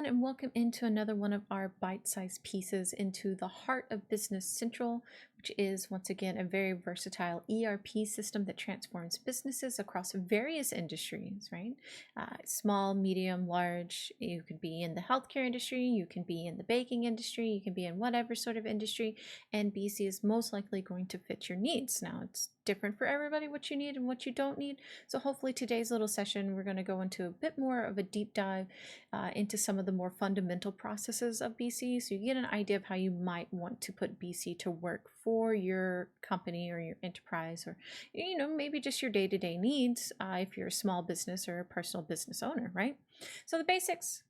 everyone, and welcome into another one of our bite-sized pieces into the heart of Business Central, which is once again a very versatile ERP system that transforms businesses across various industries, right? Small, medium, large. You could be in the healthcare industry, you can be in the baking industry, you can be in whatever sort of industry, and BC is most likely going to fit your needs. Now, it's different for everybody what you need and what you don't need. So hopefully today's little session, we're going to go into a bit more of a deep dive into some of the more fundamental processes of BC, so you get an idea of how you might want to put BC to work for your company or your enterprise, or maybe just your day-to-day needs if you're a small business or a personal business owner, right? So the basics.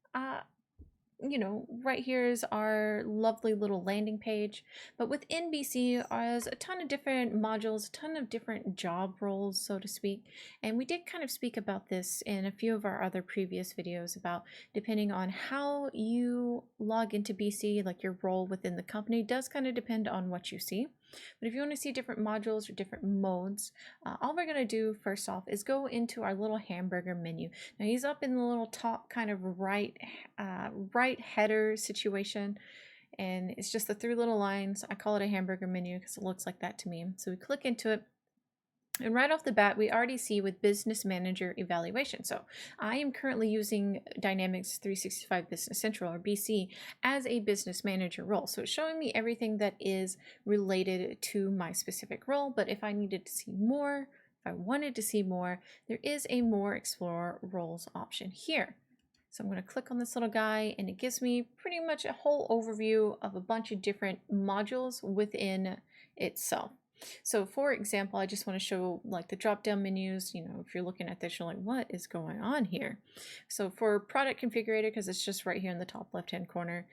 Right here is our lovely little landing page. But within BC is a ton of different modules, a ton of different job roles, so to speak. And we did kind of speak about this in a few of our other previous videos about depending on how you log into BC, like your role within the company does kind of depend on what you see. But if you want to see different modules or different modes, all we're going to do first off is go into our little hamburger menu. Now he's up in the little top kind of right header situation, and it's just the three little lines. I call it a hamburger menu because it looks like that to me. So we click into it. And right off the bat, we already see with Business Manager Evaluation. So I am currently using Dynamics 365 Business Central, or BC, as a business manager role. So it's showing me everything that is related to my specific role. But if I needed to see more, if I wanted to see more, there is a More Explore Roles option here. So I'm going to click on this little guy, and it gives me pretty much a whole overview of a bunch of different modules within itself. So for example, I just want to show like the drop down menus. If you're looking at this, you're like, what is going on here? So for product configurator, because it's just right here in the top left hand corner,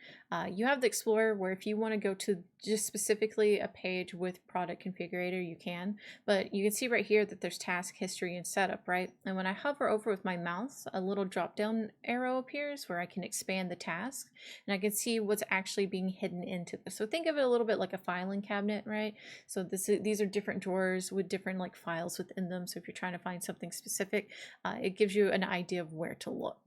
you have the Explorer, where if you want to go to just specifically a page with product configurator, you can. But you can see right here that there's task, history, and setup, right? And when I hover over with my mouse, a little drop down arrow appears where I can expand the task, and I can see what's actually being hidden into this. So think of it a little bit like a filing cabinet, right? So these are different drawers with different like files within them. So if you're trying to find something specific, it gives you an idea of where to look.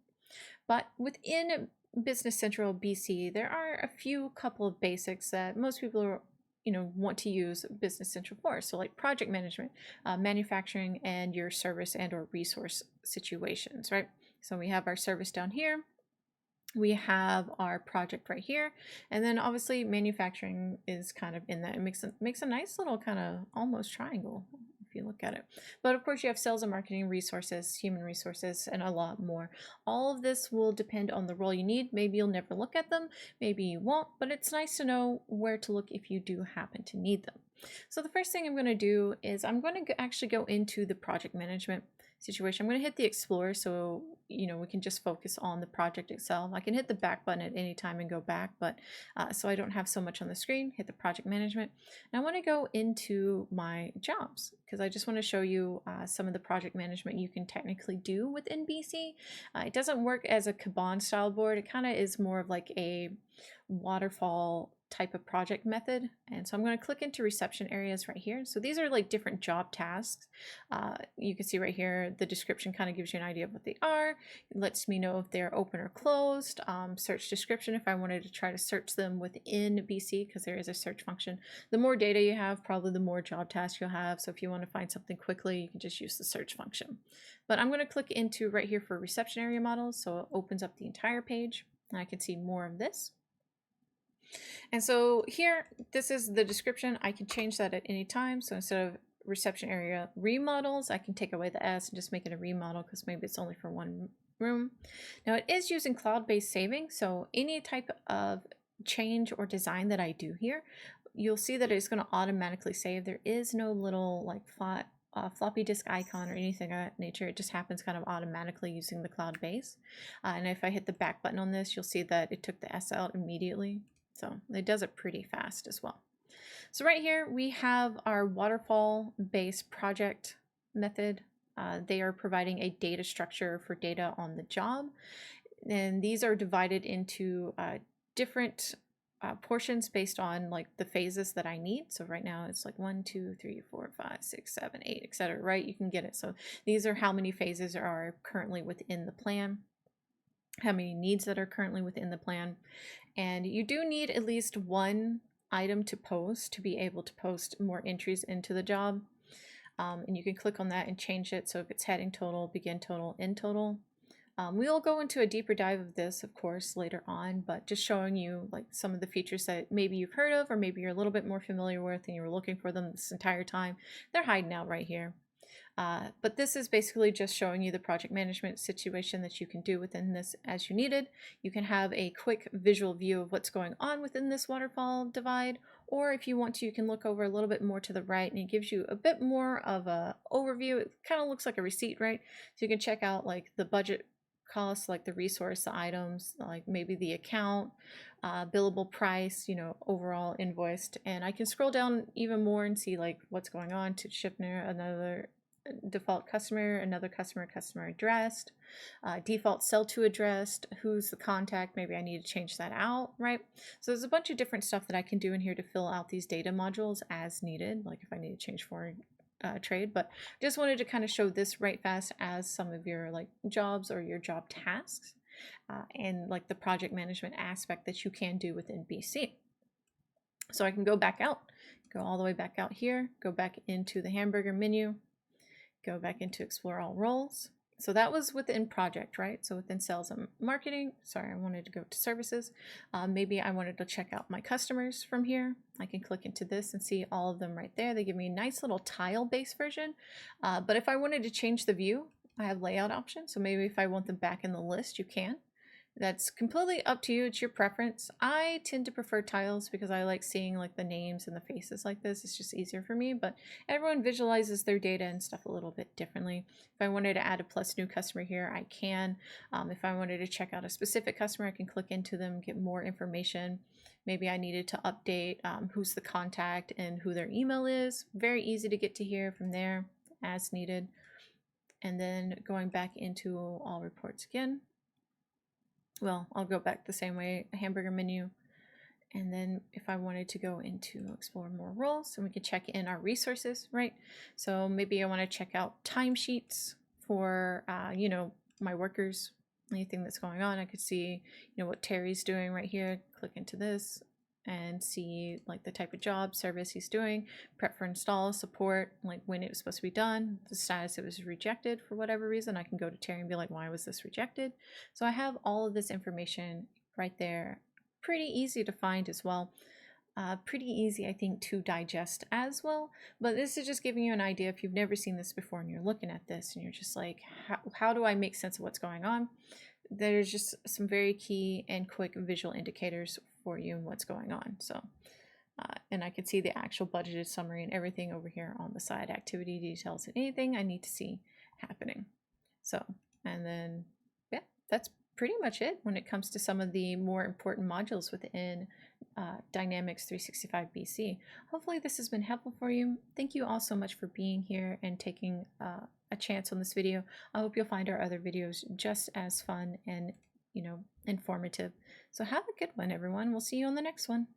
But within Business Central BC, there are a couple of basics that most people are want to use Business Central for. So like project management, manufacturing, and your service and or resource situations, right? So we have our service down here. We have our project right here, and then obviously manufacturing is kind of in that. It makes a nice little kind of almost triangle if you look at it. But of course you have sales and marketing, resources, human resources, and a lot more. All of this will depend on the role you need. Maybe you'll never look at them, maybe you won't, but it's nice to know where to look if you do happen to need them. So the first thing I'm going to do is I'm going to actually go into the project management situation. I'm going to hit the Explorer so we can just focus on the project itself. I can hit the back button at any time and go back, but so I don't have so much on the screen. Hit the project management, and I want to go into my jobs because I just want to show you some of the project management you can technically do within BC. It doesn't work as a Kanban style board. It kind of is more of like a waterfall type of project method. And so I'm going to click into reception areas right here. So these are like different job tasks. You can see right here the description kind of gives you an idea of what they are. It lets me know if they're open or closed. Search description if I wanted to try to search them within BC, because there is a search function. The more data you have, probably the more job tasks you'll have. So if you want to find something quickly, you can just use the search function. But I'm going to click into right here for reception area models, so it opens up the entire page and I can see more of this. And so here, this is the description. I can change that at any time. So instead of reception area remodels, I can take away the S and just make it a remodel because maybe it's only for one room. Now it is using cloud-based saving. So any type of change or design that I do here, you'll see that it's going to automatically save. There is no little like floppy disk icon or anything of that nature. It just happens kind of automatically using the cloud base. And if I hit the back button on this, you'll see that it took the S out immediately. So it does it pretty fast as well. So right here we have our waterfall based project method. They are providing a data structure for data on the job. And these are divided into different portions based on like the phases that I need. So right now it's like 1, 2, 3, 4, 5, 6, 7, 8, etc. Right? You can get it. So these are how many phases are currently within the plan. how many needs that are currently within the plan. And you do need at least one item to post to be able to post more entries into the job. And you can click on that and change it. So if it's heading total, begin total, end total. We'll go into a deeper dive of this, of course, later on, but just showing you like some of the features that maybe you've heard of or maybe you're a little bit more familiar with and you were looking for them this entire time. They're hiding out right here. But this is basically just showing you the project management situation that you can do within this as you needed. You can have a quick visual view of what's going on within this waterfall divide, or if you want to, you can look over a little bit more to the right and it gives you a bit more of a overview. It kind of looks like a receipt, right? So you can check out like the budget costs, like the resource, the items, like maybe the account, billable price, you know, overall invoiced. And I can scroll down even more and see like what's going on to ship near another default customer, another customer addressed, default sell to addressed, who's the contact, maybe I need to change that out, right? So there's a bunch of different stuff that I can do in here to fill out these data modules as needed, like if I need to change foreign trade, but just wanted to kind of show this right fast as some of your like jobs or your job tasks and like the project management aspect that you can do within BC. So I can go back out, go all the way back out here, go back into the hamburger menu, go back into explore all roles. So that was within project, right? So within sales and marketing, sorry, I wanted to go to services. Maybe I wanted to check out my customers from here. I can click into this and see all of them right there. They give me a nice little tile-based version. But if I wanted to change the view, I have layout options. So maybe if I want them back in the list, you can. That's completely up to you. It's your preference. I tend to prefer tiles because I like seeing like the names and the faces like this. It's just easier for me, but everyone visualizes their data and stuff a little bit differently. If I wanted to add a plus new customer here, I can. If I wanted to check out a specific customer, I can click into them, get more information. Maybe I needed to update who's the contact and who their email is. Very easy to get to here from there as needed. And then going back into all reports again. Well, I'll go back the same way, a hamburger menu. And then if I wanted to go into explore more roles, and we can check in our resources, right? So maybe I want to check out timesheets for, you know, my workers, anything that's going on. I could see, you know, what Terry's doing right here. Click into this and see like the type of job service he's doing, prep for install, support, like when it was supposed to be done, the status it was rejected for whatever reason. I can go to Terry and be like, why was this rejected? So I have all of this information right there. Pretty easy to find as well. Pretty easy, I think, to digest as well. But this is just giving you an idea if you've never seen this before and you're looking at this and you're just like, how do I make sense of what's going on? There's just some very key and quick visual indicators for you and what's going on. So, and I can see the actual budgeted summary and everything over here on the side, activity details and anything I need to see happening. So, and then, yeah, that's pretty much it when it comes to some of the more important modules within Dynamics 365 BC. Hopefully this has been helpful for you. Thank you all so much for being here and taking a chance on this video. I hope you'll find our other videos just as fun and, you know, informative. So have a good one, everyone. We'll see you on the next one.